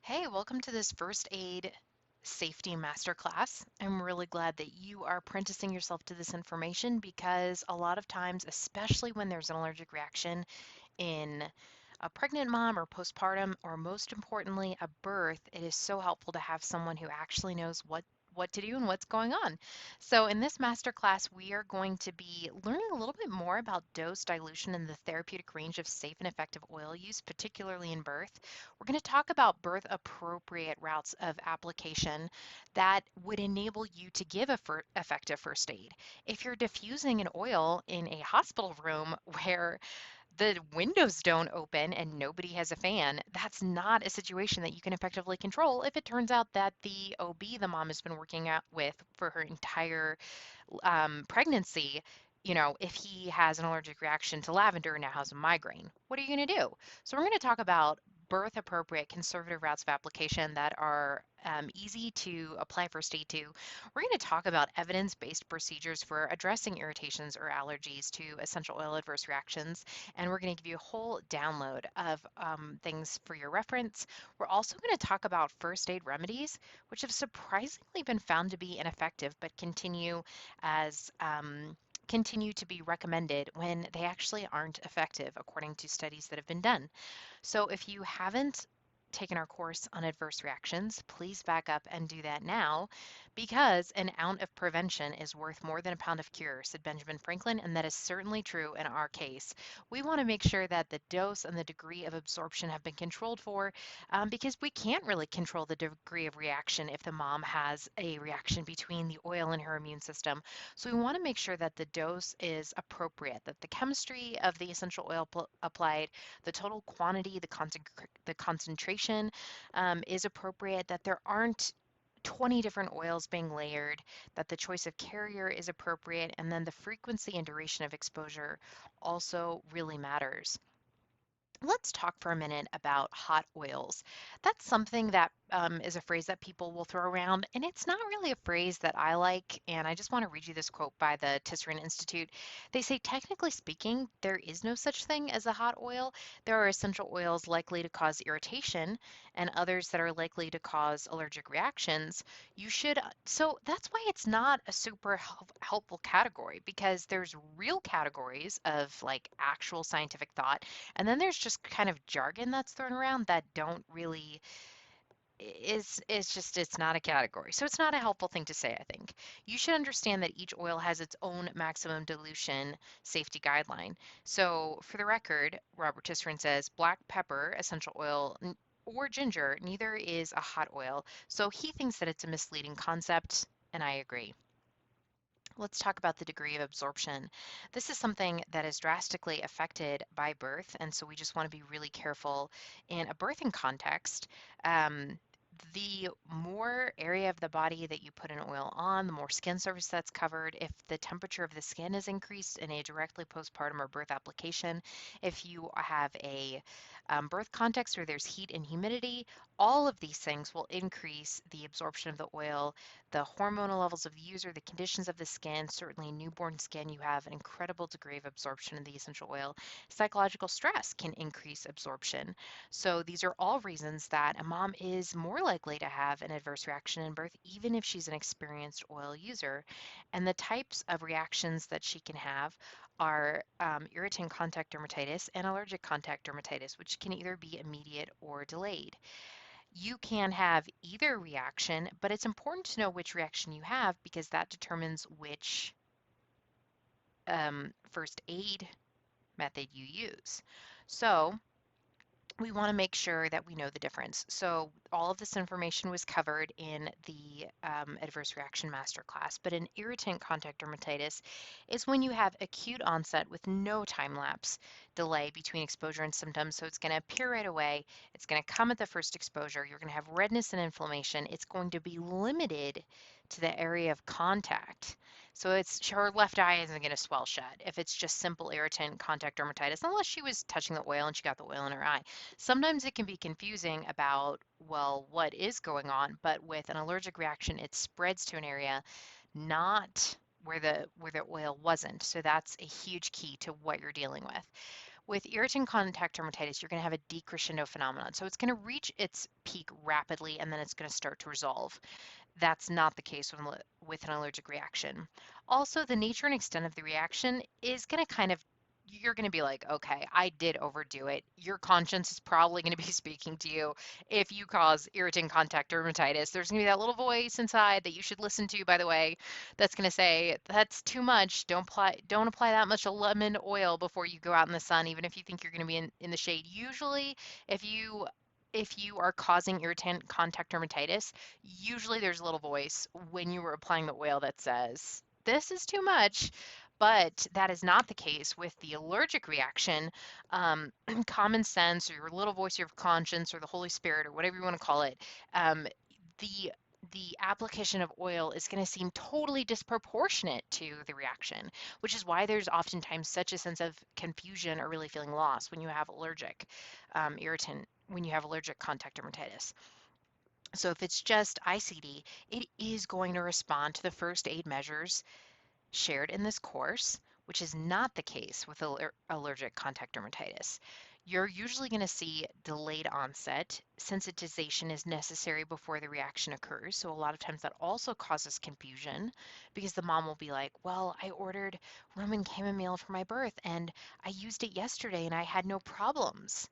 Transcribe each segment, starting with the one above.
Hey, welcome to this first aid safety masterclass. I'm really glad that you are apprenticing yourself to this information because a lot of times, especially when there's an allergic reaction in a pregnant mom or postpartum, or most importantly, a birth, it is so helpful to have someone who actually knows what to do and what's going on. So in this masterclass, we are going to be learning a little bit more about dose dilution and the therapeutic range of safe and effective oil use, particularly in birth. We're going to talk about birth appropriate routes of application that would enable you to give effective first aid. If you're diffusing an oil in a hospital room where the windows don't open and nobody has a fan, that's not a situation that you can effectively control if it turns out that the OB the mom has been working out with for her entire pregnancy, if he has an allergic reaction to lavender and now has a migraine, what are you going to do? So, we're going to talk about birth appropriate conservative routes of application that are easy to apply first aid to. We're going to talk about evidence based procedures for addressing irritations or allergies to essential oil adverse reactions. And we're going to give you a whole download of things for your reference. We're also going to talk about first aid remedies, which have surprisingly been found to be ineffective but as continue to be recommended when they actually aren't effective, according to studies that have been done. So if you haven't taken our course on adverse reactions, please back up and do that now because an ounce of prevention is worth more than a pound of cure, said Benjamin Franklin, and that is certainly true in our case. We want to make sure that the dose and the degree of absorption have been controlled for because we can't really control the degree of reaction if the mom has a reaction between the oil and her immune system. So we want to make sure that the dose is appropriate, that the chemistry of the essential oil applied, the total quantity, the concentration is appropriate, that there aren't 20 different oils being layered, that the choice of carrier is appropriate, and then the frequency and duration of exposure also really matters. Let's talk for a minute about hot oils. That's something that is a phrase that people will throw around, and it's not really a phrase that I like. And I just want to read you this quote by the Tisserand Institute. They say, technically speaking, there is no such thing as a hot oil. There are essential oils likely to cause irritation and others that are likely to cause allergic reactions. So that's why it's not a super helpful category because there's real categories of like actual scientific thought and then there's just kind of jargon that's thrown around that don't really it's not a category. So it's not a helpful thing to say, I think. You should understand that each oil has its own maximum dilution safety guideline. So for the record, Robert Tisserand says black pepper, essential oil, or ginger, neither is a hot oil. So he thinks that it's a misleading concept, and I agree. Let's talk about the degree of absorption. This is something that is drastically affected by birth, and so we just want to be really careful in a birthing context. Um, the more area of the body that you put an oil on, the more skin surface that's covered. If the temperature of the skin is increased in a directly postpartum or birth application, if you have a birth context where there's heat and humidity, all of these things will increase the absorption of the oil, the hormonal levels of the user, the conditions of the skin. Certainly, newborn skin, you have an incredible degree of absorption of the essential oil. Psychological stress can increase absorption. So, these are all reasons that a mom is more likely to have an adverse reaction in birth, even if she's an experienced oil user. And the types of reactions that she can have are irritant contact dermatitis and allergic contact dermatitis, which can either be immediate or delayed. You can have either reaction, but it's important to know which reaction you have because that determines which first aid method you use. So, we want to make sure that we know the difference. So all of this information was covered in the adverse reaction masterclass, but an irritant contact dermatitis is when you have acute onset with no time lapse delay between exposure and symptoms. So it's going to appear right away. It's going to come at the first exposure. You're going to have redness and inflammation. It's going to be limited to the area of contact. So it's her left eye isn't going to swell shut if it's just simple irritant contact dermatitis, unless she was touching the oil and she got the oil in her eye. Sometimes it can be confusing about, well, what is going on, but with an allergic reaction, it spreads to an area, not where the oil wasn't. So that's a huge key to what you're dealing with. With irritant contact dermatitis, you're going to have a decrescendo phenomenon. So it's going to reach its peak rapidly and then it's going to start to resolve. That's not the case with an allergic reaction. Also, the nature and extent of the reaction is going to you're going to be like, okay, I did overdo it. Your conscience is probably going to be speaking to you if you cause irritant contact dermatitis. There's going to be that little voice inside that you should listen to, by the way, that's going to say, that's too much. Don't apply that much lemon oil before you go out in the sun, even if you think you're going to be in the shade. Usually, if you are causing irritant contact dermatitis, usually there's a little voice when you were applying the oil that says, this is too much. But that is not the case with the allergic reaction. Common sense or your little voice of your conscience or the Holy Spirit or whatever you want to call it, um, the the application of oil is going to seem totally disproportionate to the reaction, which is why there's oftentimes such a sense of confusion or really feeling lost when you have allergic when you have allergic contact dermatitis. So if it's just ICD, it is going to respond to the first aid measures shared in this course, which is not the case with allergic contact dermatitis. You're usually going to see delayed onset. Sensitization is necessary before the reaction occurs. So a lot of times that also causes confusion because the mom will be like, well, I ordered Roman chamomile for my birth and I used it yesterday and I had no problems.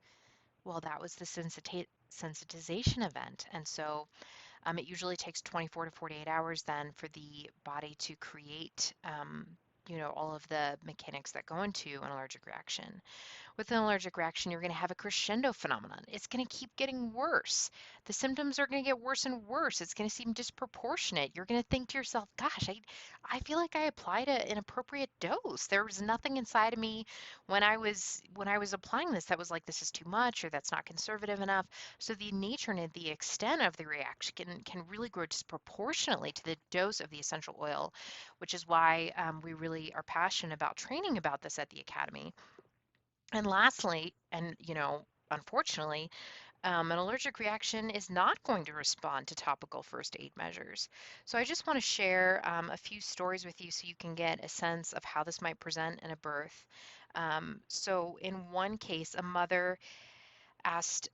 Well, that was the sensitization event. And so it usually takes 24 to 48 hours then for the body to create, all of the mechanics that go into an allergic reaction. With an allergic reaction, you're going to have a crescendo phenomenon. It's going to keep getting worse. The symptoms are going to get worse and worse. It's going to seem disproportionate. You're going to think to yourself, gosh, I feel like I applied an appropriate dose. There was nothing inside of me when I was applying this that was like, this is too much or that's not conservative enough. So the nature and the extent of the reaction can really grow disproportionately to the dose of the essential oil, which is why we really are passionate about training about this at the Academy. And lastly, and unfortunately, an allergic reaction is not going to respond to topical first aid measures. So I just want to share a few stories with you so you can get a sense of how this might present in a birth. So in one case, a mother asked,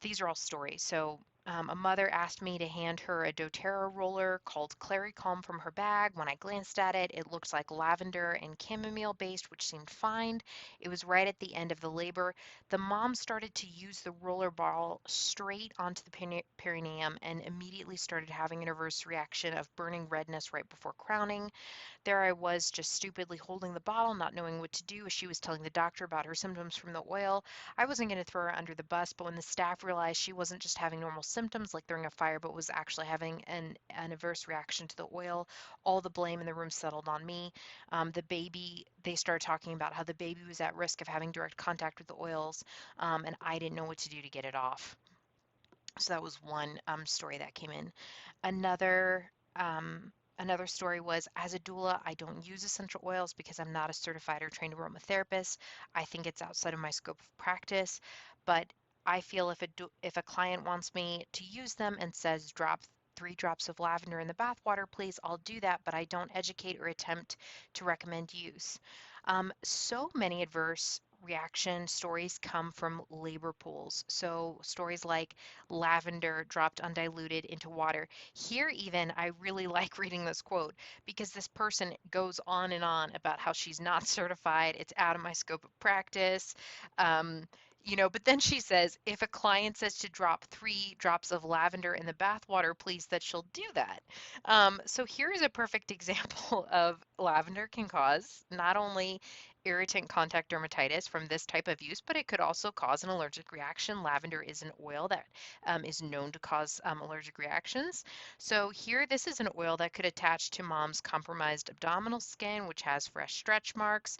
these are all stories. So a mother asked me to hand her a doTERRA roller called Claricalm from her bag. When I glanced at it, it looked like lavender and chamomile based, which seemed fine. It was right at the end of the labor. The mom started to use the roller ball straight onto the perineum and immediately started having an adverse reaction of burning redness right before crowning. There I was just stupidly holding the bottle, not knowing what to do as she was telling the doctor about her symptoms from the oil. I wasn't going to throw her under the bus, but when the staff realized she wasn't just having normal symptoms like throwing a fire, but was actually having an adverse reaction to the oil, all the blame in the room settled on me. The baby, they started talking about how the baby was at risk of having direct contact with the oils, and I didn't know what to do to get it off. So that was one story that came in. Another another story was, as a doula, I don't use essential oils because I'm not a certified or trained aromatherapist. I think it's outside of my scope of practice, but I feel if a client wants me to use them and says drop 3 drops of lavender in the bath water, please, I'll do that, but I don't educate or attempt to recommend use. So many adverse reaction stories come from labor pools. So stories like lavender dropped undiluted into water. Here, even, I really like reading this quote because this person goes on and on about how she's not certified, it's out of my scope of practice. Um, but then she says, if a client says to drop 3 drops of lavender in the bath water, please, that she'll do that. So here is a perfect example of lavender can cause not only irritant contact dermatitis from this type of use, but it could also cause an allergic reaction. Lavender is an oil that is known to cause allergic reactions. So here, this is an oil that could attach to mom's compromised abdominal skin, which has fresh stretch marks.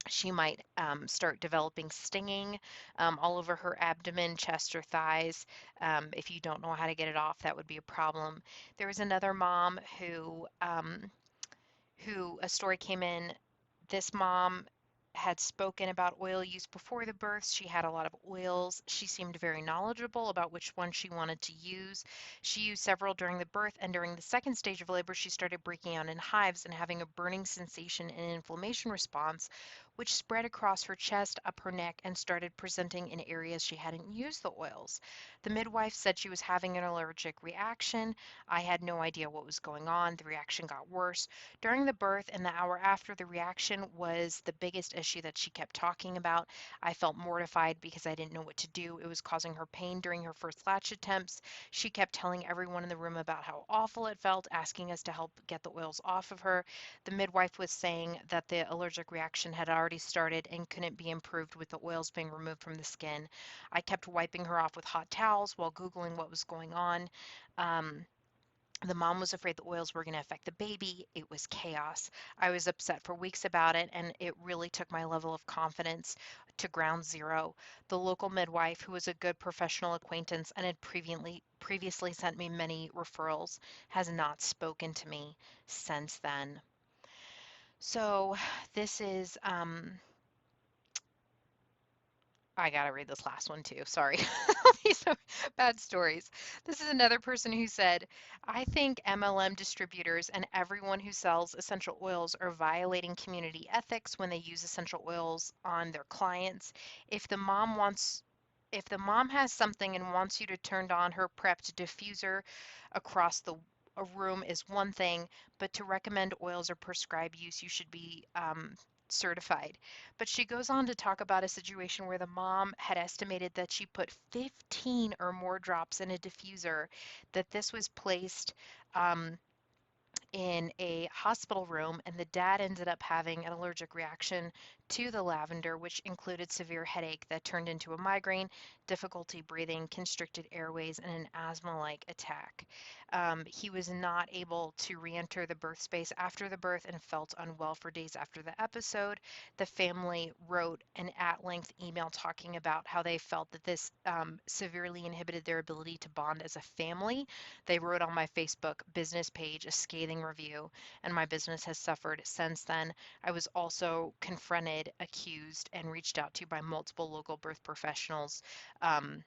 She might start developing stinging all over her abdomen, chest, or thighs. If you don't know how to get it off, that would be a problem. There was another mom who a story came in. This mom had spoken about oil use before the birth. She had a lot of oils. She seemed very knowledgeable about which one she wanted to use. She used several during the birth, and during the second stage of labor, she started breaking out in hives and having a burning sensation and inflammation response, which spread across her chest, up her neck, and started presenting in areas she hadn't used the oils. The midwife said she was having an allergic reaction. I had no idea what was going on. The reaction got worse. During the birth and the hour after, the reaction was the biggest issue that she kept talking about. I felt mortified because I didn't know what to do. It was causing her pain during her first latch attempts. She kept telling everyone in the room about how awful it felt, asking us to help get the oils off of her. The midwife was saying that the allergic reaction had already started and couldn't be improved with the oils being removed from the skin. I kept wiping her off with hot towels while Googling what was going on. Um, the mom was afraid the oils were going to affect the baby. It was chaos. I was upset for weeks about it, and it really took my level of confidence to ground zero. The local midwife, who was a good professional acquaintance and had previously sent me many referrals, has not spoken to me since then. So this is, I gotta read this last one too. Sorry. These are bad stories. This is another person who said, I think MLM distributors and everyone who sells essential oils are violating community ethics when they use essential oils on their clients. If the mom wants if the mom has something and wants you to turn on her prepped diffuser across the a room is one thing, but to recommend oils or prescribe use, you should be certified. But she goes on to talk about a situation where the mom had estimated that she put 15 or more drops in a diffuser, that this was placed um, in a hospital room, and the dad ended up having an allergic reaction to the lavender, which included severe headache that turned into a migraine, difficulty breathing, constricted airways, and an asthma like attack. He was not able to re enter the birth space after the birth and felt unwell for days after the episode. The family wrote an at length email talking about how they felt that this severely inhibited their ability to bond as a family. They wrote on my Facebook business page a scathing review, and my business has suffered since then. I was also confronted, accused, and reached out to by multiple local birth professionals. Um,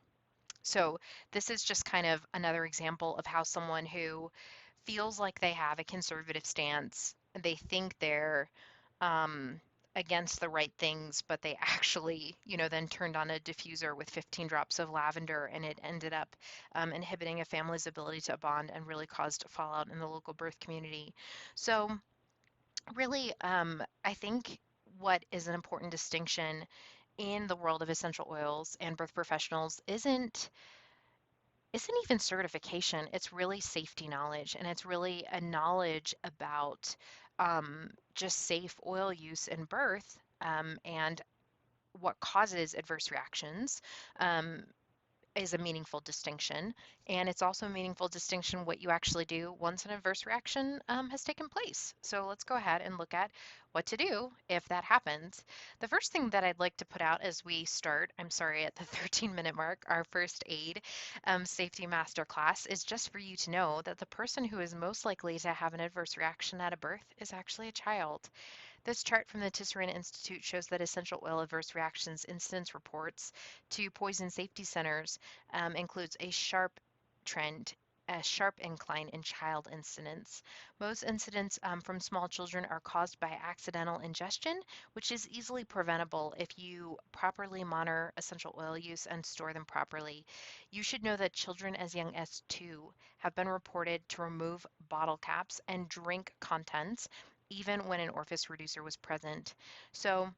so, this is just kind of another example of how someone who feels like they have a conservative stance, they think they're um, against the right things, but they actually, then turned on a diffuser with 15 drops of lavender, and it ended up inhibiting a family's ability to bond and really caused fallout in the local birth community. So, really, I think what is an important distinction in the world of essential oils and birth professionals isn't even certification. It's really safety knowledge, and it's really a knowledge about just safe oil use in birth, and what causes adverse reactions. Um, is a meaningful distinction. And it's also a meaningful distinction what you actually do once an adverse reaction has taken place. So let's go ahead and look at what to do if that happens. The first thing that I'd like to put out as we start, I'm sorry, at the 13-minute mark, our first aid safety masterclass is just for you to know that the person who is most likely to have an adverse reaction at a birth is actually a child. This chart from the Tisserand Institute shows that essential oil adverse reactions incidence reports to poison safety centers includes trend, a sharp incline in child incidence. Most incidents from small children are caused by accidental ingestion, which is easily preventable if you properly monitor essential oil use and store them properly. You should know that children as young as 2 have been reported to remove bottle caps and drink contents even when an orifice reducer was present. So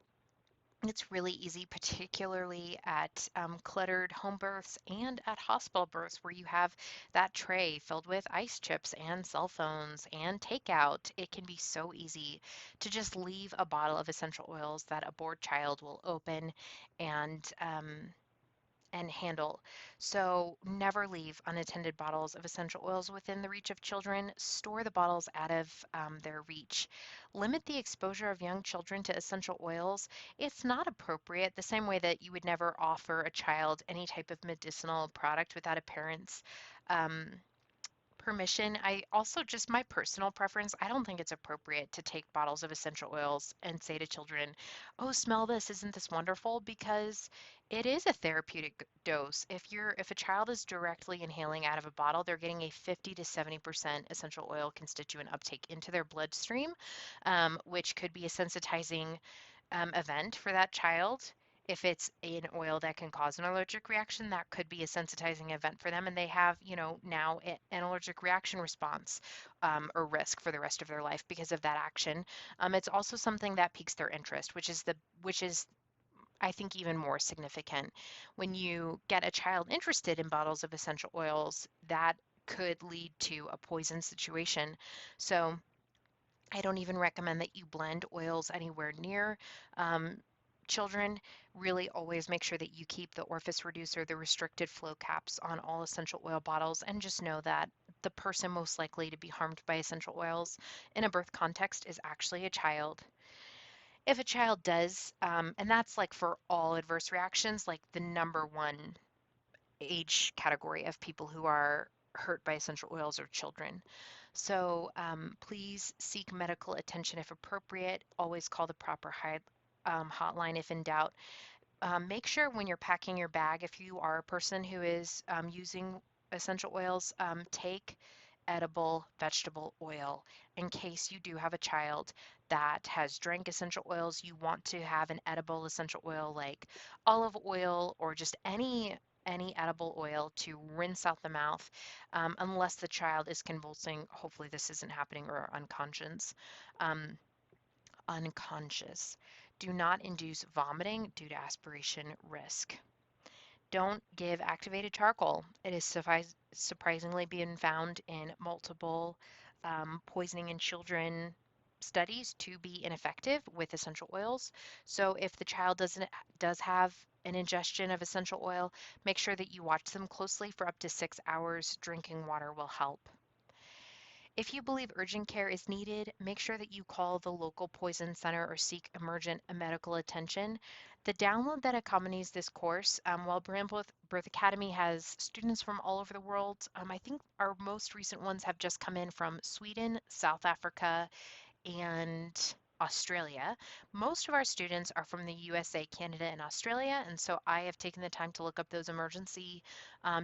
it's really easy, particularly at cluttered home births and at hospital births where you have that tray filled with ice chips and cell phones and takeout. It can be so easy to just leave a bottle of essential oils that a bored child will open and handle. So never leave unattended bottles of essential oils within the reach of children. Store the bottles out of their reach. Limit the exposure of young children to essential oils. It's not appropriate, the same way that you would never offer a child any type of medicinal product without a parent's um, permission. I also, just my personal preference, I don't think it's appropriate to take bottles of essential oils and say to children, "Oh, smell this, isn't this wonderful?" Because it is a therapeutic dose. If a child is directly inhaling out of a bottle, they're getting a 50 to 70% essential oil constituent uptake into their bloodstream, which could be a sensitizing event for that child. If it's an oil that can cause an allergic reaction, that could be a sensitizing event for them, and they have, now an allergic reaction response or risk for the rest of their life because of that action. It's also something that piques their interest, which is I think even more significant. When you get a child interested in bottles of essential oils, that could lead to a poison situation. So I don't even recommend that you blend oils anywhere near um, children. Really always make sure that you keep the orifice reducer, the restricted flow caps on all essential oil bottles, and just know that the person most likely to be harmed by essential oils in a birth context is actually a child. If a child does, and that's like for all adverse reactions, like the number one age category of people who are hurt by essential oils are children. So please seek medical attention if appropriate. Always call the proper hotline if in doubt. Make sure when you're packing your bag, if you are a person who is using essential oils, take edible vegetable oil in case you do have a child that has drank essential oils. You want to have an edible essential oil like olive oil or just any edible oil to rinse out the mouth unless the child is convulsing. Hopefully this isn't happening or um, unconscious. Do not induce vomiting due to aspiration risk. Don't give activated charcoal. It is surprisingly being found in multiple poisoning in children studies to be ineffective with essential oils. So if the child does have an ingestion of essential oil, make sure that you watch them closely for up to 6 hours. Drinking water will help. If you believe urgent care is needed, make sure that you call the local poison center or seek emergent medical attention. The download that accompanies this course, while Brand Birth Academy has students from all over the world, I think our most recent ones have just come in from Sweden, South Africa, and Australia. Most of our students are from the USA, Canada, and Australia, and so I have taken the time to look up those emergency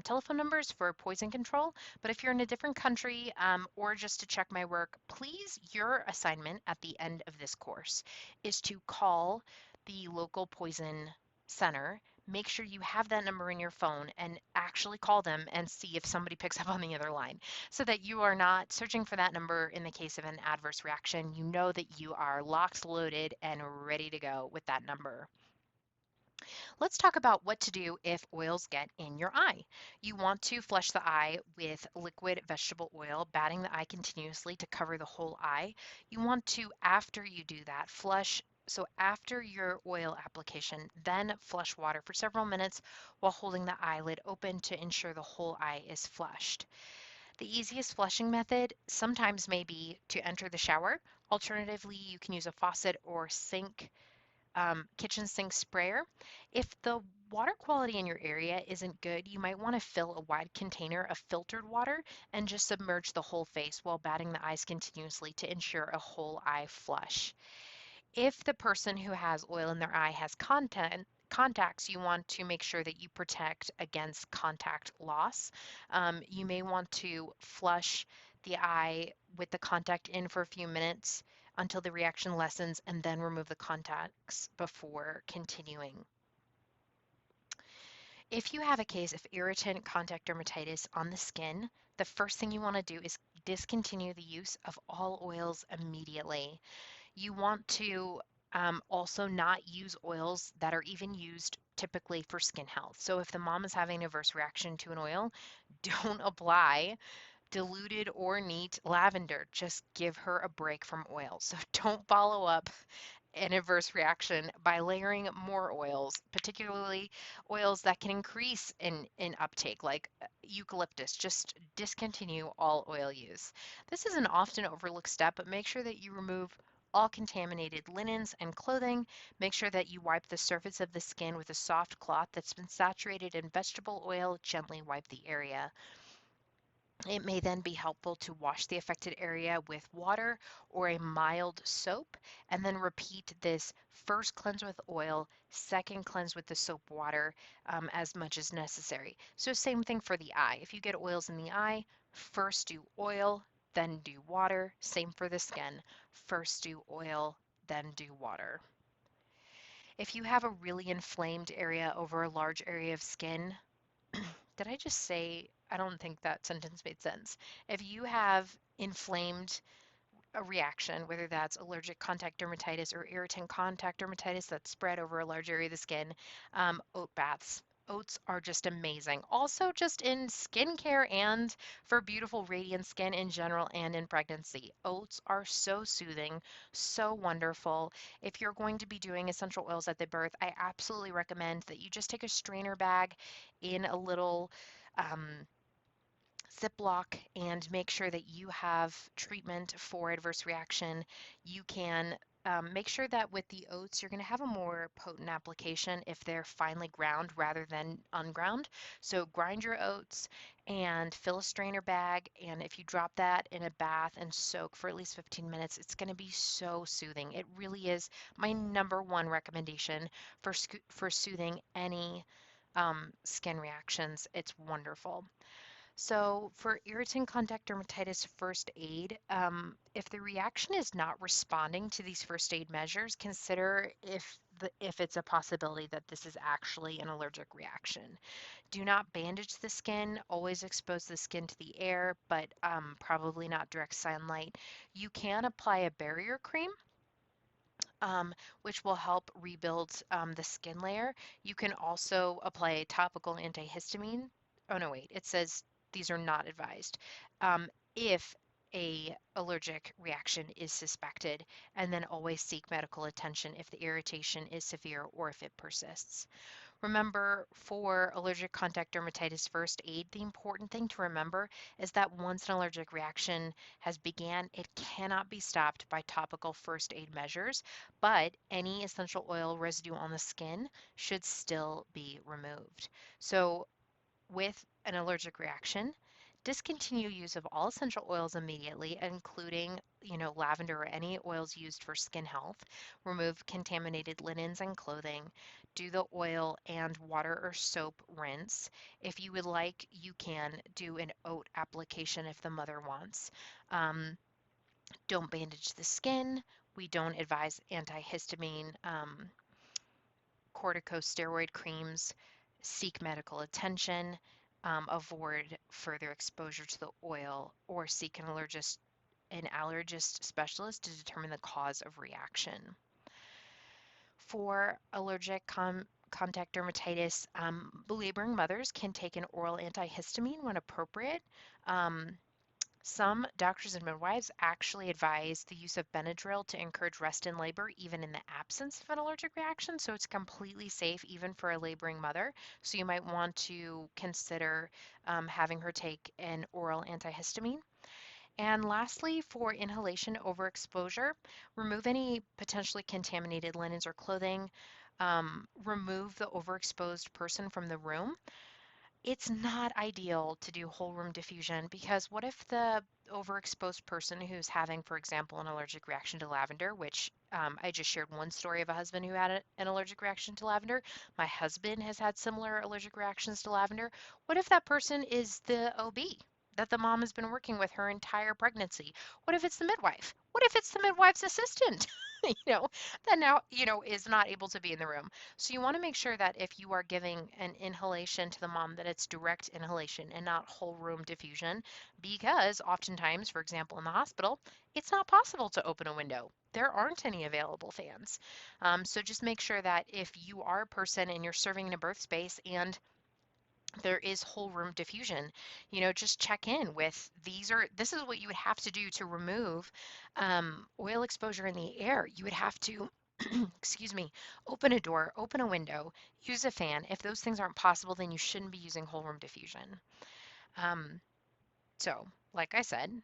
telephone numbers for poison control. But if you're in a different country or just to check my work, please, your assignment at the end of this course is to call the local poison center. Make sure you have that number in your phone and actually call them and see if somebody picks up on the other line so that you are not searching for that number in the case of an adverse reaction. You know that you are locked, loaded, and ready to go with that number. Let's talk about what to do if oils get in your eye. You want to flush the eye with liquid vegetable oil, batting the eye continuously to cover the whole eye. You want to, after you do that, flush. So after your oil application, then flush water for several minutes while holding the eyelid open to ensure the whole eye is flushed. The easiest flushing method sometimes may be to enter the shower. Alternatively, you can use a faucet or kitchen sink sprayer. If the water quality in your area isn't good, you might want to fill a wide container of filtered water and just submerge the whole face while batting the eyes continuously to ensure a whole eye flush. If the person who has oil in their eye has contacts, you want to make sure that you protect against contact loss. You may want to flush the eye with the contact in for a few minutes until the reaction lessens and then remove the contacts before continuing. If you have a case of irritant contact dermatitis on the skin, the first thing you want to do is discontinue the use of all oils immediately. You want to also not use oils that are even used typically for skin health. So if the mom is having an adverse reaction to an oil, don't apply diluted or neat lavender. Just give her a break from oil. So don't follow up an adverse reaction by layering more oils, particularly oils that can increase in uptake, like eucalyptus. Just discontinue all oil use. This is an often overlooked step, but make sure that you remove all contaminated linens and clothing. Make sure that you wipe the surface of the skin with a soft cloth that's been saturated in vegetable oil. Gently wipe the area. It may then be helpful to wash the affected area with water or a mild soap, and then repeat this: first cleanse with oil, second cleanse with the soap water as much as necessary. So same thing for the eye. If you get oils in the eye, first do oil, then do water. Same for the skin. First do oil, then do water. If you have a really inflamed area over a large area of skin, did I just say, I don't think that sentence made sense. If you have inflamed a reaction, whether that's allergic contact dermatitis or irritant contact dermatitis that's spread over a large area of the skin, oat baths. Oats are just amazing. Also, just in skincare and for beautiful, radiant skin in general and in pregnancy. Oats are so soothing, so wonderful. If you're going to be doing essential oils at the birth, I absolutely recommend that you just take a strainer bag in a little um, Ziploc and make sure that you have treatment for adverse reaction. You can make sure that with the oats, you're going to have a more potent application if they're finely ground rather than unground. So grind your oats and fill a strainer bag. And if you drop that in a bath and soak for at least 15 minutes, it's going to be so soothing. It really is my number one recommendation for soothing any skin reactions. It's wonderful. So for irritant contact dermatitis first aid, if the reaction is not responding to these first aid measures, consider if it's a possibility that this is actually an allergic reaction. Do not bandage the skin. Always expose the skin to the air, but probably not direct sunlight. You can apply a barrier cream which will help rebuild the skin layer. You can also apply a topical antihistamine. Oh no, wait, it says these are not advised. If a allergic reaction is suspected, and then always seek medical attention if the irritation is severe or if it persists. Remember, for allergic contact dermatitis first aid, the important thing to remember is that once an allergic reaction has began, it cannot be stopped by topical first aid measures, but any essential oil residue on the skin should still be removed. So with an allergic reaction, discontinue use of all essential oils immediately, including, lavender or any oils used for skin health. Remove contaminated linens and clothing. Do the oil and water or soap rinse. If you would like, you can do an oat application if the mother wants. Um, don't bandage the skin. We don't advise antihistamine corticosteroid creams, seek medical attention, avoid further exposure to the oil, or seek an allergist specialist to determine the cause of reaction. For allergic contact dermatitis, laboring mothers can take an oral antihistamine when appropriate. Um, some doctors and midwives actually advise the use of Benadryl to encourage rest in labor, even in the absence of an allergic reaction. So it's completely safe even for a laboring mother. So you might want to consider having her take an oral antihistamine. And lastly, for inhalation overexposure, remove any potentially contaminated linens or clothing. Remove the overexposed person from the room. It's not ideal to do whole room diffusion because what if the overexposed person who's having, for example, an allergic reaction to lavender, which I just shared one story of a husband who had an allergic reaction to lavender. My husband has had similar allergic reactions to lavender. What if that person is the OB that the mom has been working with her entire pregnancy? What if it's the midwife? What if it's the midwife's assistant? you know, that now, is not able to be in the room. So you want to make sure that if you are giving an inhalation to the mom, that it's direct inhalation and not whole room diffusion, because oftentimes, for example, in the hospital, it's not possible to open a window. There aren't any available fans. So just make sure that if you are a person and you're serving in a birth space and there is whole room diffusion, just check in with this is what you would have to do to remove oil exposure in the air. You would have to excuse me, open a door, open a window, use a fan. If those things aren't possible, then you shouldn't be using whole room diffusion. Um, so, like I said,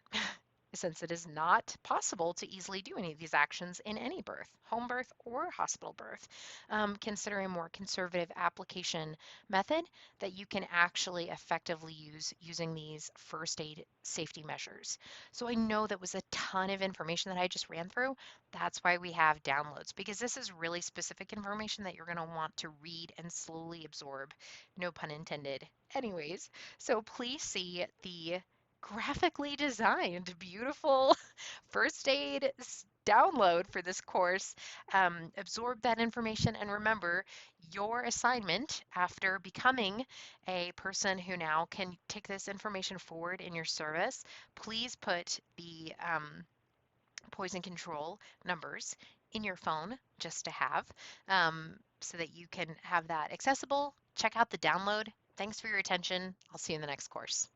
since it is not possible to easily do any of these actions in any birth, home birth or hospital birth, consider a more conservative application method that you can actually effectively use using these first aid safety measures. So I know that was a ton of information that I just ran through. That's why we have downloads, because this is really specific information that you're going to want to read and slowly absorb. No pun intended. Anyways, so please see the graphically designed, beautiful first aid download for this course, absorb that information, and remember your assignment after becoming a person who now can take this information forward in your service. Please put the poison control numbers in your phone just to have so that you can have that accessible. Check out the download. Thanks for your attention. I'll see you in the next course.